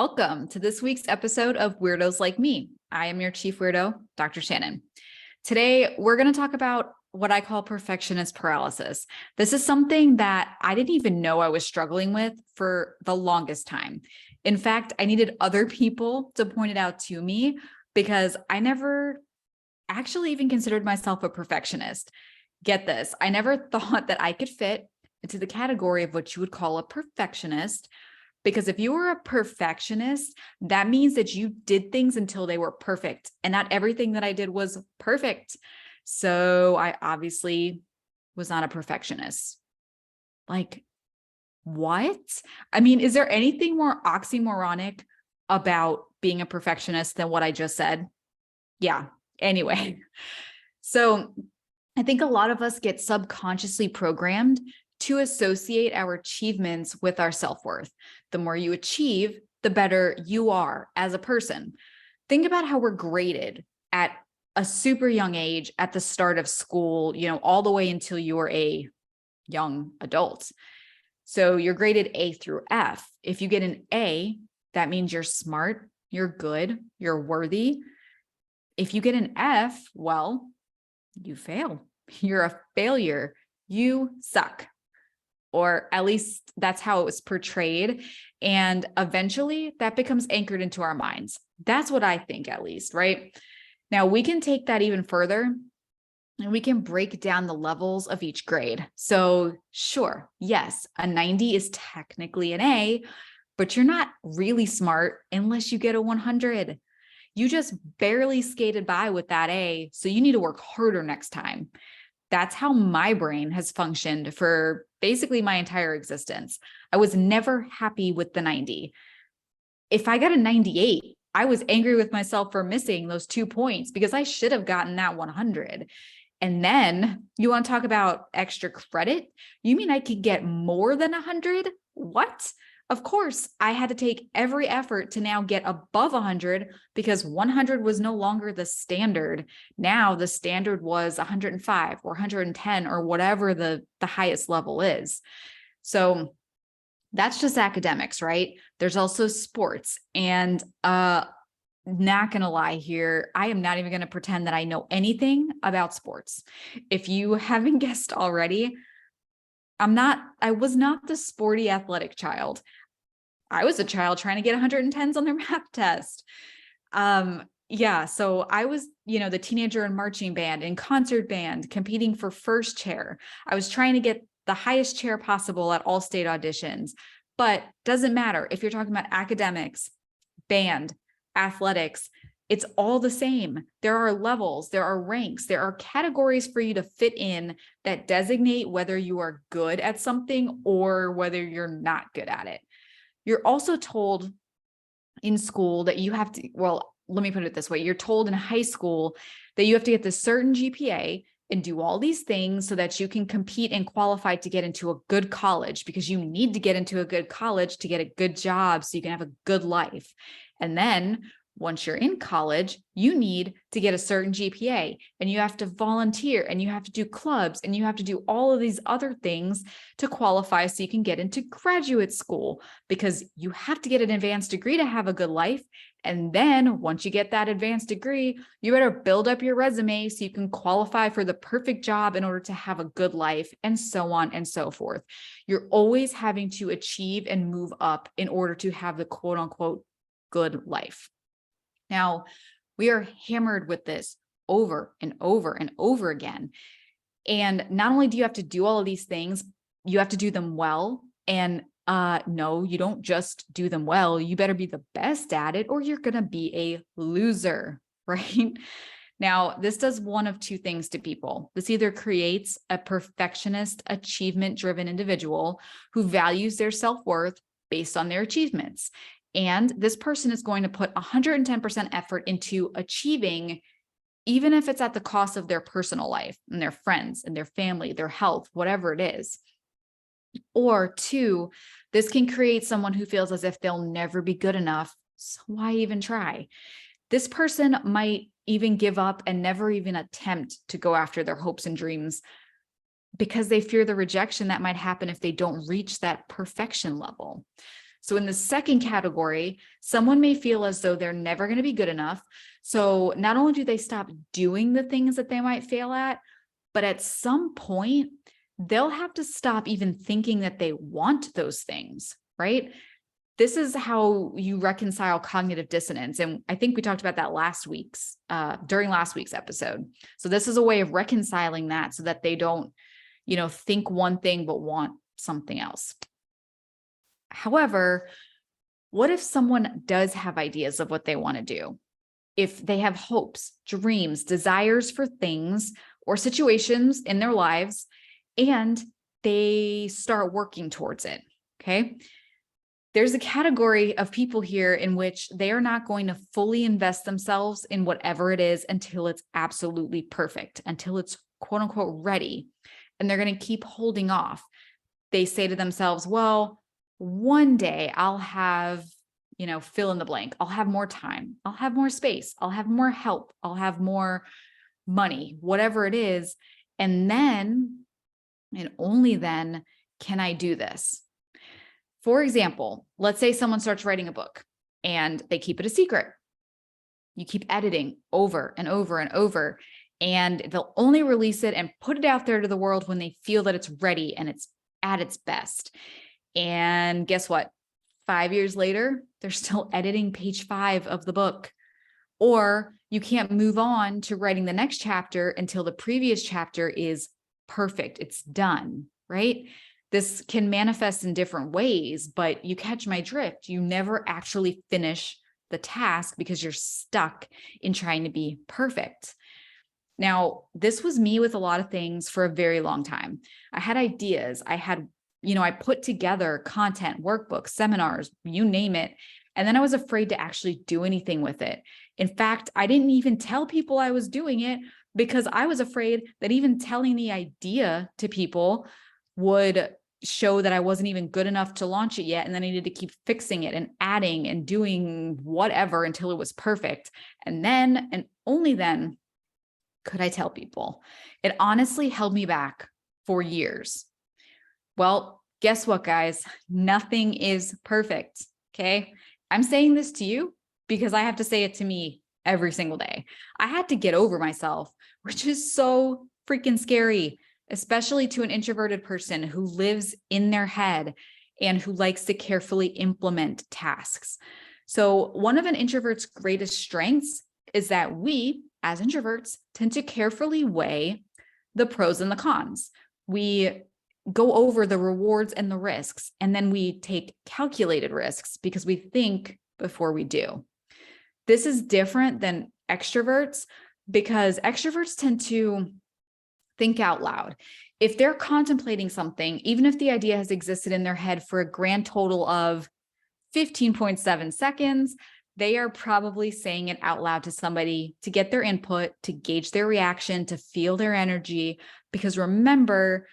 Welcome to this week's episode of Weirdos Like Me. I am your chief weirdo, Dr. Shannon. Today, we're going to talk about what I call perfectionist paralysis. This is something that I didn't even know I was struggling with for the longest time. In fact, I needed other people to point it out to me because I never actually even considered myself a perfectionist. Get this, I never thought that I could fit into the category of what you would call a perfectionist. Because if you were a perfectionist, that means that you did things until they were perfect. And not everything that I did was perfect. So I obviously was not a perfectionist. Like, what? I mean, is there anything more oxymoronic about being a perfectionist than what I just said? Yeah. Anyway, so I think a lot of us get subconsciously programmed to associate our achievements with our self-worth. The more you achieve, the better you are as a person. Think about how we're graded at a super young age at the start of school, all the way until you're a young adult. So you're graded A through F. If you get an A, that means you're smart, you're good, you're worthy. If you get an F, well, you fail. You're a failure. You suck. Or at least that's how it was portrayed. And eventually that becomes anchored into our minds. That's what I think, at least, right? Now we can take that even further and we can break down the levels of each grade. So sure, yes, a 90 is technically an A, but you're not really smart unless you get a 100. You just barely skated by with that A, so you need to work harder next time. That's how my brain has functioned for basically my entire existence. I was never happy with the 90. If I got a 98, I was angry with myself for missing those 2 points because I should have gotten that 100. And then you want to talk about extra credit? You mean I could get more than 100? What? Of course, I had to take every effort to now get above 100 because 100 was no longer the standard. Now the standard was 105 or 110 or whatever the highest level is. So that's just academics, right? There's also sports. And not going to lie here, I am not even going to pretend that I know anything about sports. If you haven't guessed already, I was not the sporty athletic child. I was a child trying to get 110s on their math test. So I was, the teenager in marching band and concert band competing for first chair. I was trying to get the highest chair possible at all state auditions, but doesn't matter if you're talking about academics, band, athletics, it's all the same. There are levels, there are ranks, there are categories for you to fit in that designate whether you are good at something or whether you're not good at it. You're also told in school that you have to, well, let me put it this way. You're told in high school that you have to get this certain GPA and do all these things so that you can compete and qualify to get into a good college, because you need to get into a good college to get a good job so you can have a good life. And then once you're in college, you need to get a certain GPA and you have to volunteer and you have to do clubs and you have to do all of these other things to qualify so you can get into graduate school, because you have to get an advanced degree to have a good life. And then once you get that advanced degree, you better build up your resume so you can qualify for the perfect job in order to have a good life, and so on and so forth. You're always having to achieve and move up in order to have the quote unquote good life. Now, we are hammered with this over and over and over again. And not only do you have to do all of these things, you have to do them well. And no, you don't just do them well. You better be the best at it or you're going to be a loser, right? Now, this does one of two things to people. This either creates a perfectionist, achievement-driven individual who values their self-worth based on their achievements. And this person is going to put 110% effort into achieving, even if it's at the cost of their personal life and their friends and their family, their health, whatever it is. Or two, this can create someone who feels as if they'll never be good enough. So why even try? This person might even give up and never even attempt to go after their hopes and dreams because they fear the rejection that might happen if they don't reach that perfection level. So in the second category, someone may feel as though they're never going to be good enough. So not only do they stop doing the things that they might fail at, but at some point, they'll have to stop even thinking that they want those things, right? This is how you reconcile cognitive dissonance. And I think we talked about that during last week's episode. So this is a way of reconciling that so that they don't, think one thing, but want something else. However, what if someone does have ideas of what they want to do? If they have hopes, dreams, desires for things or situations in their lives, and they start working towards it, okay? There's a category of people here in which they are not going to fully invest themselves in whatever it is until it's absolutely perfect, until it's quote unquote ready. And they're going to keep holding off. They say to themselves, well, one day I'll have, fill in the blank. I'll have more time. I'll have more space. I'll have more help. I'll have more money, whatever it is. And then, and only then, can I do this? For example, let's say someone starts writing a book and they keep it a secret. You keep editing over and over and over, and they'll only release it and put it out there to the world when they feel that it's ready and it's at its best. And guess what? 5 years later, they're still editing page 5 of the book. Or you can't move on to writing the next chapter until the previous chapter is perfect. It's done, right? This can manifest in different ways, but you catch my drift. You never actually finish the task because you're stuck in trying to be perfect. Now, this was me with a lot of things for a very long time. I had ideas. I put together content, workbooks, seminars, you name it. And then I was afraid to actually do anything with it. In fact, I didn't even tell people I was doing it because I was afraid that even telling the idea to people would show that I wasn't even good enough to launch it yet. And then I needed to keep fixing it and adding and doing whatever until it was perfect. And then, and only then, could I tell people. It honestly held me back for years. Well, guess what, guys? Nothing is perfect, okay? I'm saying this to you because I have to say it to me every single day. I had to get over myself, which is so freaking scary, especially to an introverted person who lives in their head and who likes to carefully implement tasks. So one of an introvert's greatest strengths is that we, as introverts, tend to carefully weigh the pros and the cons. We go over the rewards and the risks, and then we take calculated risks because we think before we do. This is different than extroverts because extroverts tend to think out loud. If they're contemplating something, even if the idea has existed in their head for a grand total of 15.7 seconds, they are probably saying it out loud to somebody to get their input, to gauge their reaction, to feel their energy. Because remember,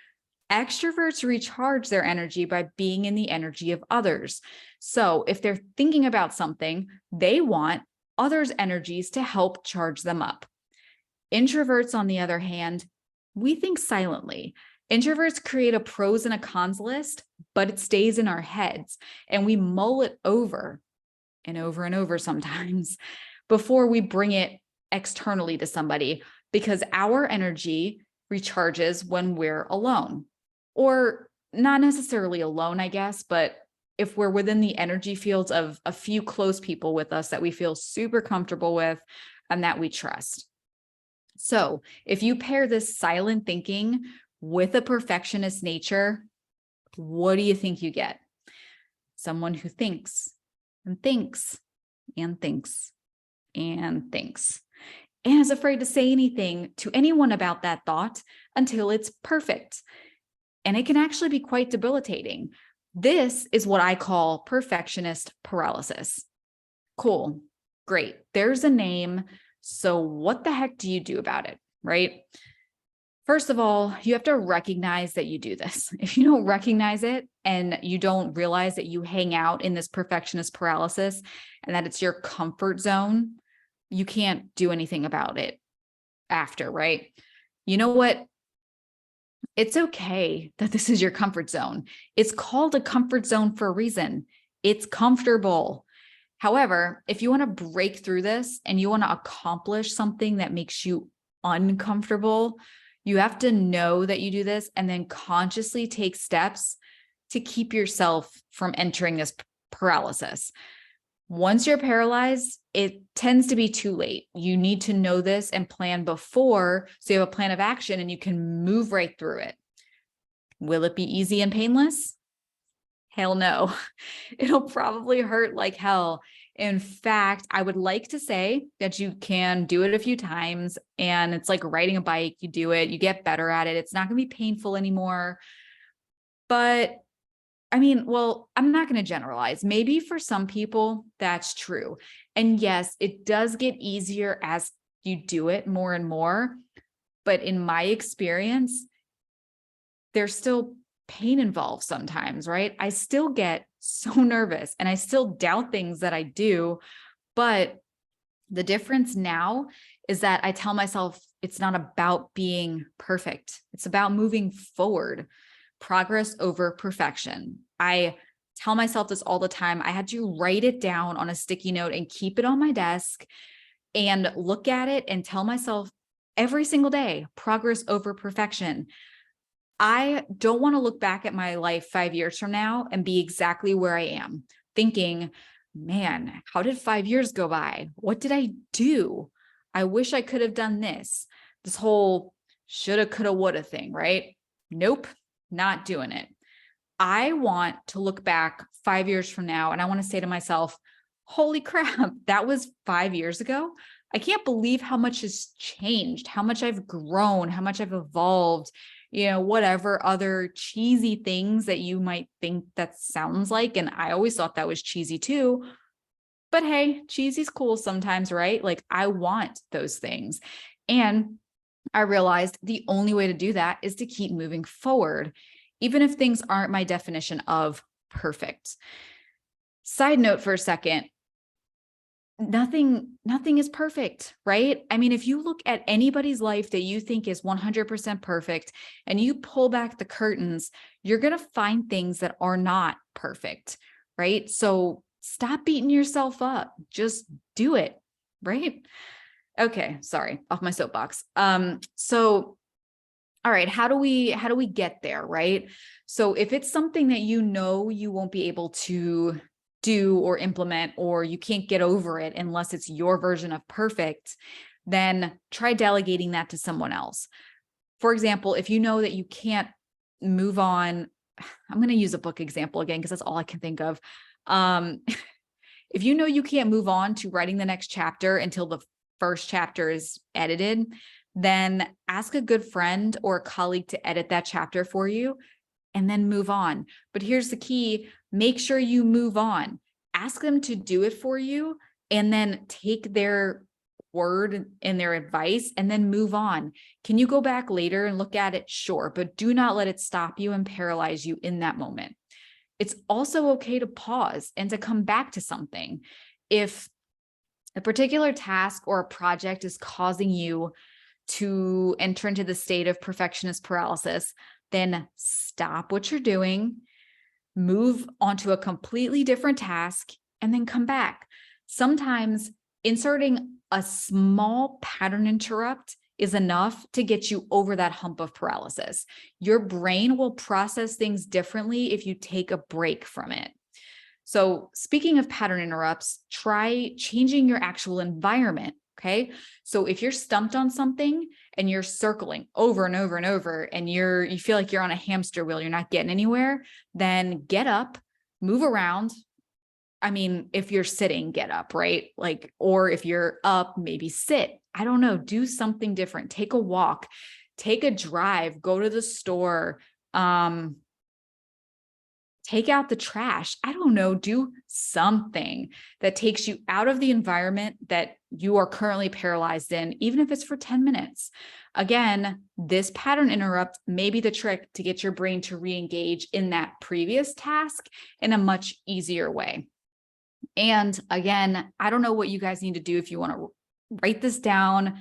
extroverts recharge their energy by being in the energy of others. So if they're thinking about something, they want others' energies to help charge them up. Introverts, on the other hand, we think silently. Introverts create a pros and a cons list, but it stays in our heads and we mull it over and over and over sometimes before we bring it externally to somebody, because our energy recharges when we're alone, or not necessarily alone, I guess, but if we're within the energy fields of a few close people with us that we feel super comfortable with and that we trust. So if you pair this silent thinking with a perfectionist nature, what do you think you get? Someone who thinks and thinks and thinks and thinks and is afraid to say anything to anyone about that thought until it's perfect. And it can actually be quite debilitating. This is what I call perfectionist paralysis. Cool. Great. There's a name. So what the heck do you do about it, right? First of all, you have to recognize that you do this. If you don't recognize it and you don't realize that you hang out in this perfectionist paralysis and that it's your comfort zone, you can't do anything about it after, right? You know what? It's okay that this is your comfort zone. It's called a comfort zone for a reason. It's comfortable. However, if you want to break through this and you want to accomplish something that makes you uncomfortable, you have to know that you do this and then consciously take steps to keep yourself from entering this paralysis. Once you're paralyzed, it tends to be too late. You need to know this and plan before, so you have a plan of action and you can move right through it. Will it be easy and painless? Hell no. It'll probably hurt like hell. In fact, I would like to say that you can do it a few times and it's like riding a bike. You do it, you get better at it. It's not going to be painful anymore. But I mean, well, I'm not going to generalize. Maybe for some people that's true. And yes, it does get easier as you do it more and more. But in my experience, there's still pain involved sometimes, right? I still get so nervous and I still doubt things that I do. But the difference now is that I tell myself it's not about being perfect. It's about moving forward, progress over perfection. I tell myself this all the time. I had to write it down on a sticky note and keep it on my desk and look at it and tell myself every single day, progress over perfection. I don't want to look back at my life 5 years from now and be exactly where I am, thinking, man, how did 5 years go by? What did I do? I wish I could have done this. This whole shoulda, coulda, woulda thing, right? Nope, not doing it. I want to look back 5 years from now and I want to say to myself, holy crap, that was 5 years ago. I can't believe how much has changed, how much I've grown, how much I've evolved, whatever other cheesy things that you might think that sounds like. And I always thought that was cheesy too. But hey, cheesy's cool sometimes, right? Like I want those things. And I realized the only way to do that is to keep moving forward, even if things aren't my definition of perfect. Side note for a second, nothing is perfect, right? I mean, if you look at anybody's life that you think is 100% perfect and you pull back the curtains, you're going to find things that are not perfect, right? So stop beating yourself up. Just do it, right? Okay, sorry, off my soapbox. All right, how do we get there, right? So if it's something that you won't be able to do or implement, or you can't get over it unless it's your version of perfect, then try delegating that to someone else. For example, if you know that you can't move on, I'm going to use a book example again, because that's all I can think of. If you know you can't move on to writing the next chapter until the first chapter is edited, then ask a good friend or a colleague to edit that chapter for you and then move on. But here's the key, make sure you move on. Ask them to do it for you and then take their word and their advice and then move on. Can you go back later and look at it? Sure, but do not let it stop you and paralyze you in that moment. It's also okay to pause and to come back to something. If a particular task or a project is causing you to enter into the state of perfectionist paralysis, then stop what you're doing, move onto a completely different task, and then come back. Sometimes inserting a small pattern interrupt is enough to get you over that hump of paralysis. Your brain will process things differently if you take a break from it. So speaking of pattern interrupts, try changing your actual environment. Okay. So if you're stumped on something and you're circling over and over and over, and you feel like you're on a hamster wheel, you're not getting anywhere, then get up, move around. I mean, if you're sitting, get up, right? Like, or if you're up, maybe sit. I don't know, do something different. Take a walk, take a drive, go to the store, take out the trash. I don't know, do something that takes you out of the environment that you are currently paralyzed in, even if it's for 10 minutes. Again, this pattern interrupt may be the trick to get your brain to re-engage in that previous task in a much easier way. And again, I don't know what you guys need to do if you want to write this down,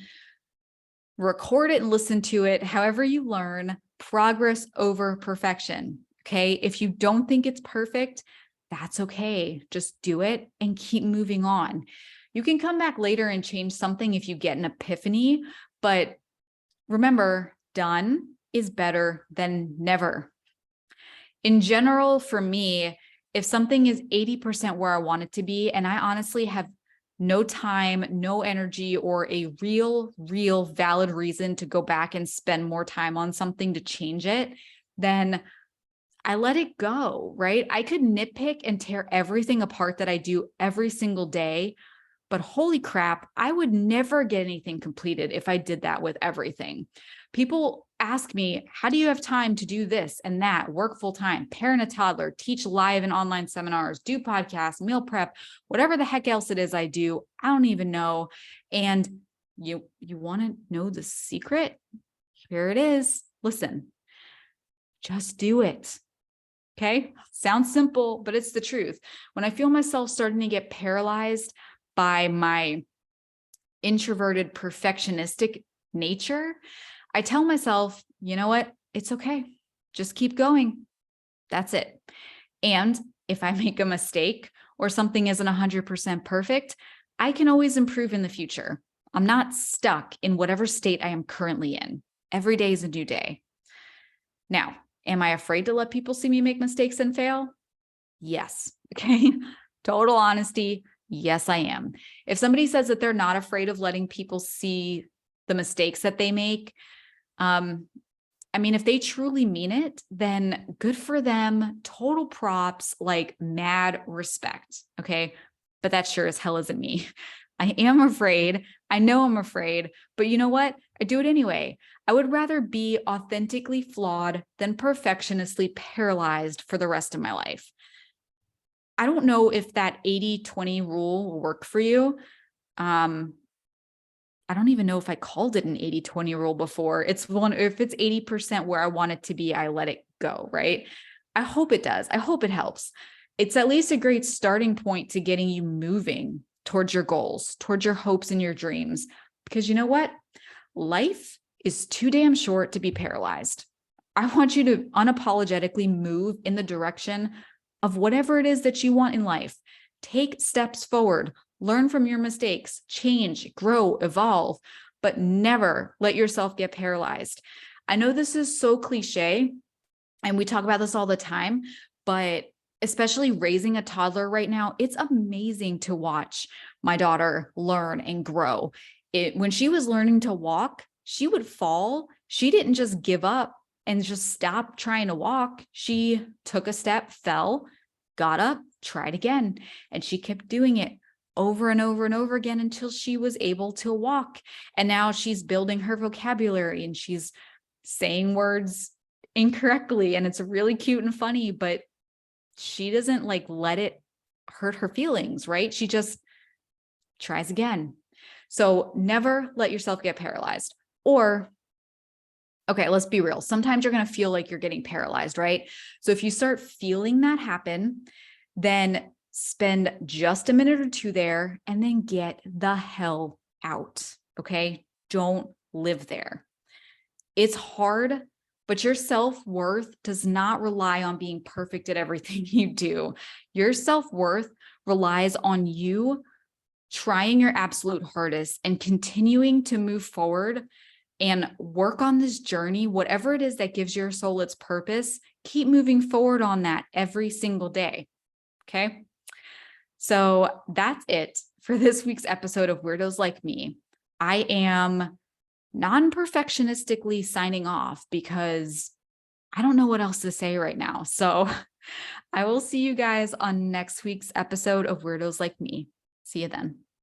record it and listen to it, however you learn, progress over perfection. Okay. If you don't think it's perfect, That's okay. Just do it and keep moving on. You can come back later and change something if you get an epiphany, but remember, done is better than never. In general, for me, if something is 80% where I want it to be, and I honestly have no time, no energy, or a real valid reason to go back and spend more time on something to change it, then I let it go, right? I could nitpick and tear everything apart that I do every single day, but holy crap, I would never get anything completed if I did that with everything. People ask me, how do you have time to do this and that, work full time, parent a toddler, teach live and online seminars, do podcasts, meal prep, whatever the heck else it is I do, I don't even know. And you want to know the secret? Here it is. Listen, just do it. Okay. Sounds simple, but it's the truth. When I feel myself starting to get paralyzed by my introverted perfectionistic nature, I tell myself, you know what? It's okay. Just keep going. That's it. And if I make a mistake or something isn't 100% perfect, I can always improve in the future. I'm not stuck in whatever state I am currently in. Every day is a new day. Now, am I afraid to let people see me make mistakes and fail? Yes. Okay. Total honesty. Yes, I am. If somebody says that they're not afraid of letting people see the mistakes that they make, if they truly mean it, then good for them. Total props, like mad respect. Okay. But that sure as hell isn't me. I am afraid. I know I'm afraid, but you know what? I do it anyway. I would rather be authentically flawed than perfectionistly paralyzed for the rest of my life. I don't know if that 80-20 rule will work for you. I don't even know if I called it an 80-20 rule before. If it's 80% where I want it to be, I let it go, right? I hope it does. I hope it helps. It's at least a great starting point to getting you moving towards your goals, towards your hopes and your dreams. Because you know what? Life is too damn short to be paralyzed. I want you to unapologetically move in the direction of whatever it is that you want in life. Take steps forward, learn from your mistakes, change, grow, evolve, but never let yourself get paralyzed. I know this is so cliche, and we talk about this all the time, but especially raising a toddler right now, it's amazing to watch my daughter learn and grow. When she was learning to walk, she would fall. She didn't just give up and just stop trying to walk. She took a step, fell, got up, tried again, and she kept doing it over and over and over again until she was able to walk. And now she's building her vocabulary and she's saying words incorrectly, and it's really cute and funny, but she doesn't let it hurt her feelings, right? She just tries again. So never let yourself get paralyzed. Or, okay, let's be real. Sometimes you're going to feel like you're getting paralyzed, right? So if you start feeling that happen, then spend just a minute or two there and then get the hell out. Okay. Don't live there. It's hard, but your self-worth does not rely on being perfect at everything you do. Your self-worth relies on you trying your absolute hardest and continuing to move forward and work on this journey, whatever it is that gives your soul its purpose. Keep moving forward on that every single day. Okay. So that's it for this week's episode of Weirdos Like Me. I am non-perfectionistically signing off because I don't know what else to say right now. So I will see you guys on next week's episode of Weirdos Like Me. See you then.